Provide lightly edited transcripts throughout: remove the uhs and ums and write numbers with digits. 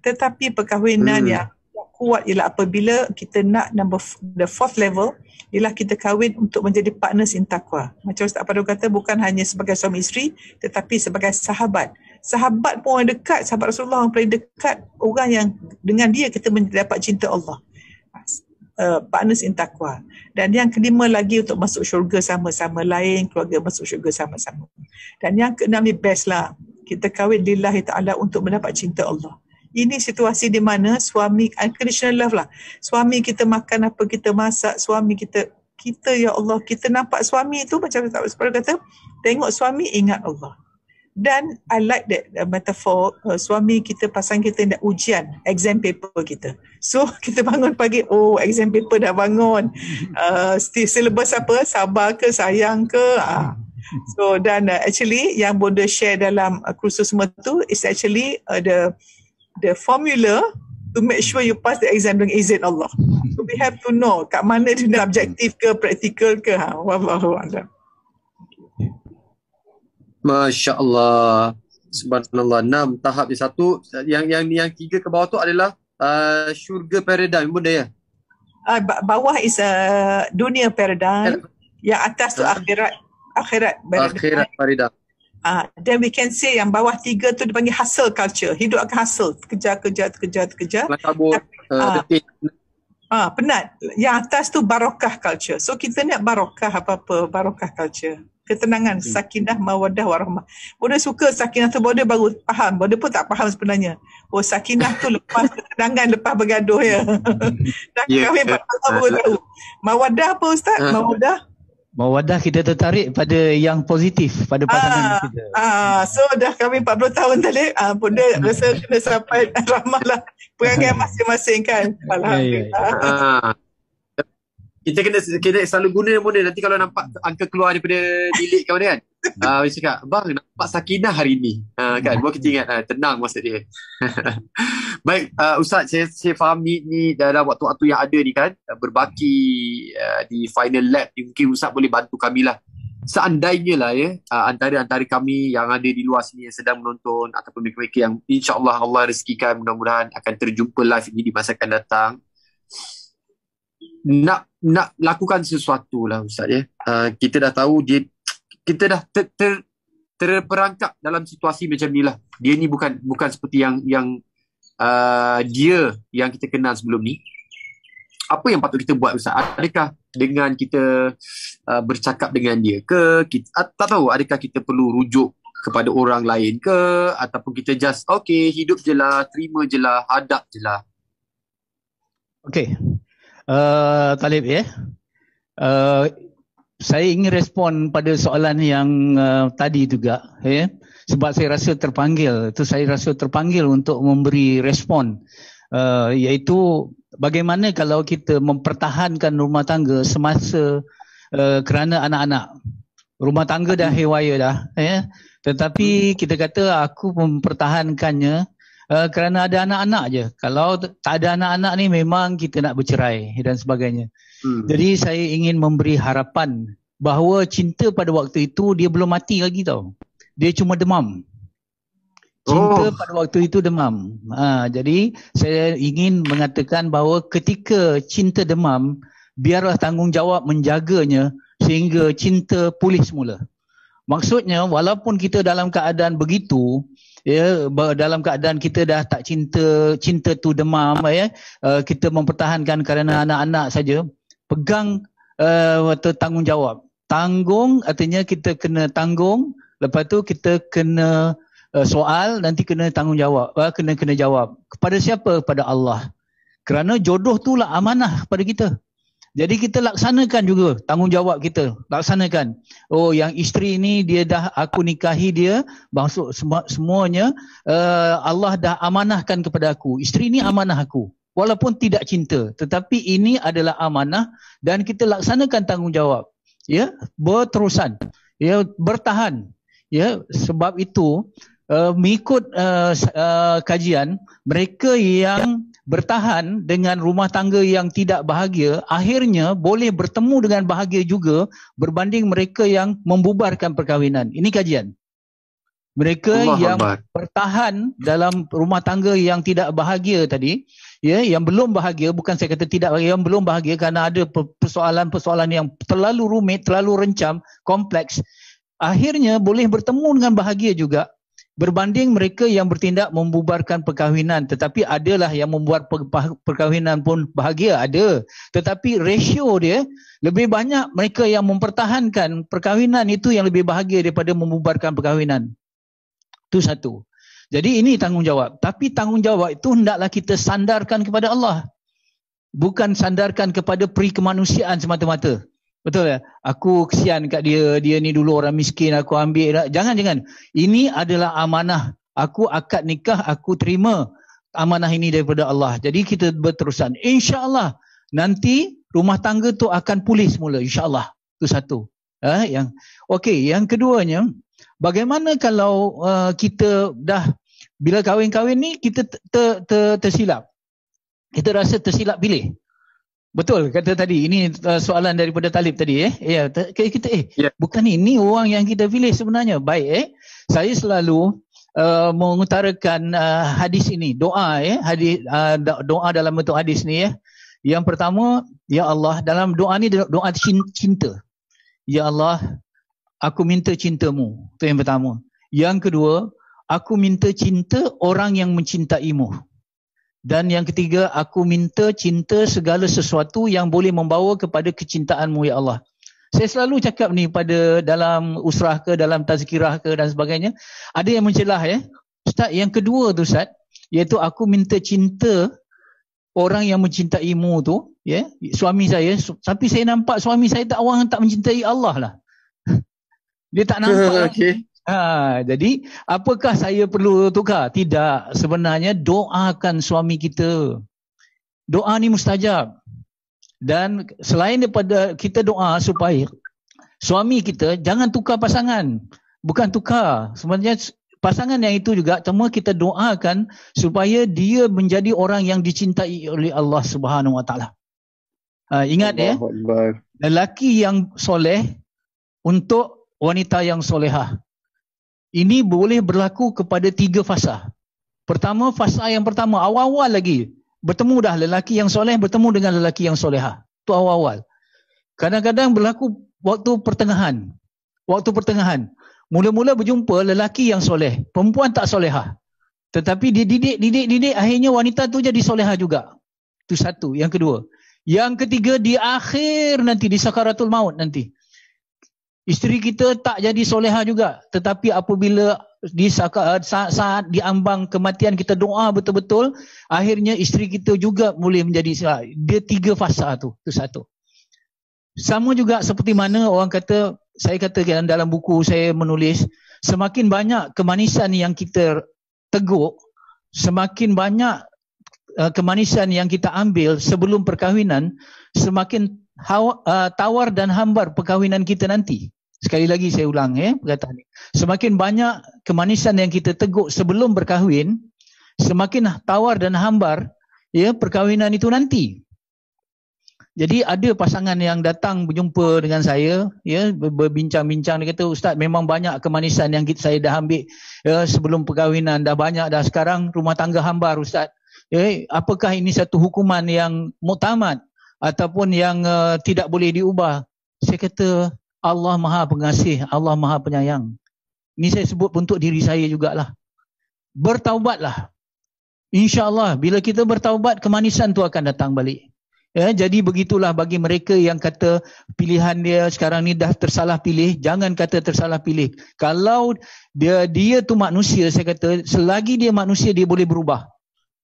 Tetapi perkahwinan yang kuat ialah apabila kita nak the fourth level ialah kita kahwin untuk menjadi partners in taqwa. Macam Ustaz Fadul kata, bukan hanya sebagai suami isteri tetapi sebagai sahabat. Sahabat pun orang dekat, sahabat Rasulullah yang paling dekat, orang yang dengan dia kita mendapat cinta Allah. Partners in taqwa. Dan yang kelima lagi untuk masuk syurga sama-sama, lain keluarga masuk syurga sama-sama. Dan yang keenam ni best lah, kita kahwin lillahi ta'ala untuk mendapat cinta Allah. Ini situasi di mana suami, unconditional love lah. Suami kita makan apa, kita masak, suami kita ya Allah, kita nampak suami itu macam seperti kata, tengok suami ingat Allah. Dan I like that metaphor, suami kita, pasangan kita nak ujian exam paper kita. So kita bangun pagi, oh exam paper dah bangun. Syllabus apa, sabar ke, sayang ke. So dan actually yang Bonda share dalam kursus semua tu is actually the formula to make sure you pass the exam dengan izin Allah. So we have to know kat mana dia objektif ke, praktikal ke. Wallahu a'lam. Masya Allah, subhanallah. 6 tahap yang satu, yang 3 ke bawah tu adalah syurga paradigm, Bunda ya? Bawah is dunia paradigm, yang atas tu akhirat paradigm. Then we can say yang bawah 3 tu dipanggil hustle culture, hidup akan hustle, kerja. Penat. Yang atas tu barakah culture. So kita nak barakah apa-apa, barakah culture. Ketenangan, sakinah, mawaddah, warahmah. Bonda suka sakinah tu, Bonda baru faham. Bonda pun tak faham sebenarnya. Oh, sakinah tu lepas ketenangan, lepas bergaduh ya. Dah kahwin 4 tahun baru tahu. Mawaddah apa Ustaz? Mawaddah kita tertarik pada yang positif pada pasangan kita. So dah kahwin 40 tahun tadi, Bonda rasa kena sampai rahmahlah perangai masing-masing kan. Alhamdulillah. Kita kena selalu guna Bonda. Nanti kalau nampak angka keluar daripada bilik kan kan, dia cakap, bang nampak sakinah hari ni, kan, baru kita ingat tenang maksud dia. Baik, Ustaz, saya faham ni dalam waktu-waktu yang ada ni kan, berbaki di final lap ni, mungkin Ustaz boleh bantu kami lah. Seandainya lah ya, antara kami yang ada di luar sini yang sedang menonton, ataupun mereka-mereka yang insyaAllah Allah rezekikan, mudah-mudahan akan terjumpa live ini di masa akan datang, nak lakukan sesuatu lah Ustaz ya. Kita dah tahu kita dah terperangkap dalam situasi macam ni lah. Dia ni bukan seperti yang dia yang kita kenal sebelum ni. Apa yang patut kita buat Ustaz? Adakah dengan kita bercakap dengan dia ke? Tak tahu, adakah kita perlu rujuk kepada orang lain ke? Ataupun kita just okay, hidup je lah, terima je lah, hadap je lah. Okay. Talib ya. Saya ingin respon pada soalan yang tadi juga ya. Sebab saya rasa terpanggil untuk memberi respon, iaitu bagaimana kalau kita mempertahankan rumah tangga semasa kerana anak-anak. Rumah tangga dah haywire dah ya. Tetapi kita kata aku mempertahankannya kerana ada anak-anak je. Kalau tak ada anak-anak ni memang kita nak bercerai dan sebagainya. Jadi saya ingin memberi harapan bahawa cinta pada waktu itu dia belum mati lagi tau. Dia cuma demam. Cinta pada waktu itu demam. Jadi saya ingin mengatakan bahawa ketika cinta demam, biarlah tanggungjawab menjaganya sehingga cinta pulih semula. Maksudnya walaupun kita dalam keadaan begitu, ya, dalam keadaan kita dah tak cinta tu demam ya, kita mempertahankan kerana anak-anak saja, pegang tanggungjawab. Tanggung artinya kita kena tanggung, lepas tu kita kena soal, nanti kena tanggungjawab, kena jawab. Kepada siapa? Kepada Allah. Kerana jodoh tu lah amanah kepada kita. Jadi kita laksanakan juga tanggungjawab kita, laksanakan. Oh, yang isteri ni dia dah aku nikahi dia, maksud semuanya Allah dah amanahkan kepada aku. Isteri ni amanah aku. Walaupun tidak cinta, tetapi ini adalah amanah dan kita laksanakan tanggungjawab. Ya, berterusan. Ya, bertahan. Ya, sebab itu mengikut kajian, mereka yang bertahan dengan rumah tangga yang tidak bahagia, akhirnya boleh bertemu dengan bahagia juga berbanding mereka yang membubarkan perkahwinan. Ini kajian. Mereka Allah yang Akbar. bertahan dalam rumah tangga yang tidak bahagia tadi, ya, yang belum bahagia, bukan saya kata tidak bahagia, yang belum bahagia kerana ada persoalan-persoalan yang terlalu rumit, terlalu rencam, kompleks, akhirnya boleh bertemu dengan bahagia juga, berbanding mereka yang bertindak membubarkan perkahwinan. Tetapi adalah yang membuat perkahwinan pun bahagia, ada. Tetapi ratio dia lebih banyak mereka yang mempertahankan perkahwinan itu yang lebih bahagia daripada membubarkan perkahwinan. Itu satu. Jadi ini tanggungjawab. Tapi tanggungjawab itu hendaklah kita sandarkan kepada Allah. Bukan sandarkan kepada peri kemanusiaan semata-mata. Betul ya? Aku kesian kat dia, dia ni dulu orang miskin, aku ambil. Jangan. Ini adalah amanah. Aku akad nikah, aku terima amanah ini daripada Allah. Jadi kita berterusan. InsyaAllah nanti rumah tangga tu akan pulih semula. InsyaAllah. Itu satu. Okey, yang keduanya, bagaimana kalau kita dah, bila kahwin-kahwin ni kita tersilap. Kita rasa tersilap pilih. Betul kata tadi, ini soalan daripada Talib tadi ya. Kita bukan ini orang yang kita pilih sebenarnya. Baik saya selalu mengutarakan hadis ini, doa hadis, doa dalam bentuk hadis ni ya. Yang pertama, ya Allah, dalam doa ni doa cinta. Ya Allah, aku minta cintamu. Itu yang pertama. Yang kedua, aku minta cinta orang yang mencintaimu. Dan yang ketiga, aku minta cinta segala sesuatu yang boleh membawa kepada kecintaanmu, ya Allah. Saya selalu cakap ni pada dalam usrah ke, dalam tazkirah ke dan sebagainya. Ada yang mencelah Ustaz, yang kedua tu Ustaz, iaitu aku minta cinta orang yang mencintaimu tu, suami saya. Tapi saya nampak suami saya orang tak mencintai Allah lah. Dia tak nampak. Okay. Jadi apakah saya perlu tukar? Tidak, sebenarnya doakan suami kita. Doa ni mustajab. Dan selain daripada kita doa supaya suami kita jangan tukar pasangan. Bukan tukar. Sebenarnya pasangan yang itu juga cuma kita doakan supaya dia menjadi orang yang dicintai oleh Allah Subhanahu Wa Taala. Ingat lelaki yang soleh untuk wanita yang solehah. Ini boleh berlaku kepada 3 fasa. Pertama, fasa yang pertama, awal-awal lagi. Bertemu dah lelaki yang soleh, bertemu dengan lelaki yang solehah. Itu awal-awal. Kadang-kadang berlaku waktu pertengahan. Mula-mula berjumpa lelaki yang soleh. Perempuan tak solehah. Tetapi dia didik, akhirnya wanita tu jadi solehah juga. Itu satu. Yang kedua. Yang ketiga, di akhir nanti, di sakaratul maut nanti. Isteri kita tak jadi solehah juga. Tetapi apabila di saat diambang kematian kita doa betul-betul, akhirnya isteri kita juga boleh menjadi solehah. Dia 3 fasa tu. Itu satu. Sama juga seperti mana orang kata, saya katakan dalam buku saya menulis, semakin banyak kemanisan yang kita teguk, semakin banyak kemanisan yang kita ambil sebelum perkahwinan, semakin tawar dan hambar perkahwinan kita nanti. Sekali lagi saya ulang perkataan ini. Semakin banyak kemanisan yang kita teguk sebelum berkahwin, semakin tawar dan hambar perkahwinan itu nanti. Jadi ada pasangan yang datang berjumpa dengan saya, berbincang-bincang, dia kata, Ustaz, memang banyak kemanisan yang saya dah ambil sebelum perkahwinan, dah banyak dah, sekarang rumah tangga hambar Ustaz. Apakah ini satu hukuman yang muktamad ataupun yang tidak boleh diubah? Saya kata, Allah Maha Pengasih, Allah Maha Penyayang. Ini saya sebut untuk diri saya jugalah. Bertaubatlah. InsyaAllah bila kita bertaubat, kemanisan tu akan datang balik. Jadi begitulah bagi mereka yang kata pilihan dia sekarang ni dah tersalah pilih, jangan kata tersalah pilih. Kalau dia tu manusia, saya kata selagi dia manusia dia boleh berubah.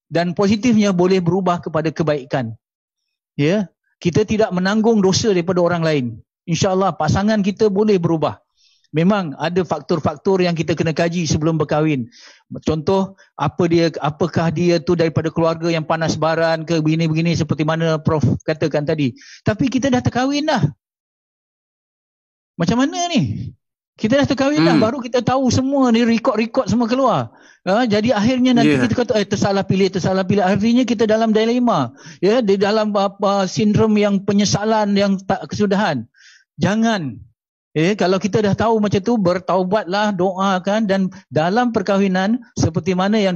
Dan positifnya boleh berubah kepada kebaikan. Kita tidak menanggung dosa daripada orang lain. InsyaAllah pasangan kita boleh berubah. Memang ada faktor-faktor yang kita kena kaji sebelum berkahwin. Contoh, apakah dia tu daripada keluarga yang panas baran ke begini-begini seperti mana Prof katakan tadi. Tapi kita dah terkahwin dah. Macam mana ni? Kita dah terkahwin dah, baru kita tahu semua ni, rekod-rekod semua keluar. Jadi akhirnya nanti kita kata tersalah pilih. Akhirnya kita dalam dilema. Di dalam sindrom yang penyesalan yang tak kesudahan. Jangan. Kalau kita dah tahu macam tu, bertaubatlah, doakan, dan dalam perkahwinan seperti mana yang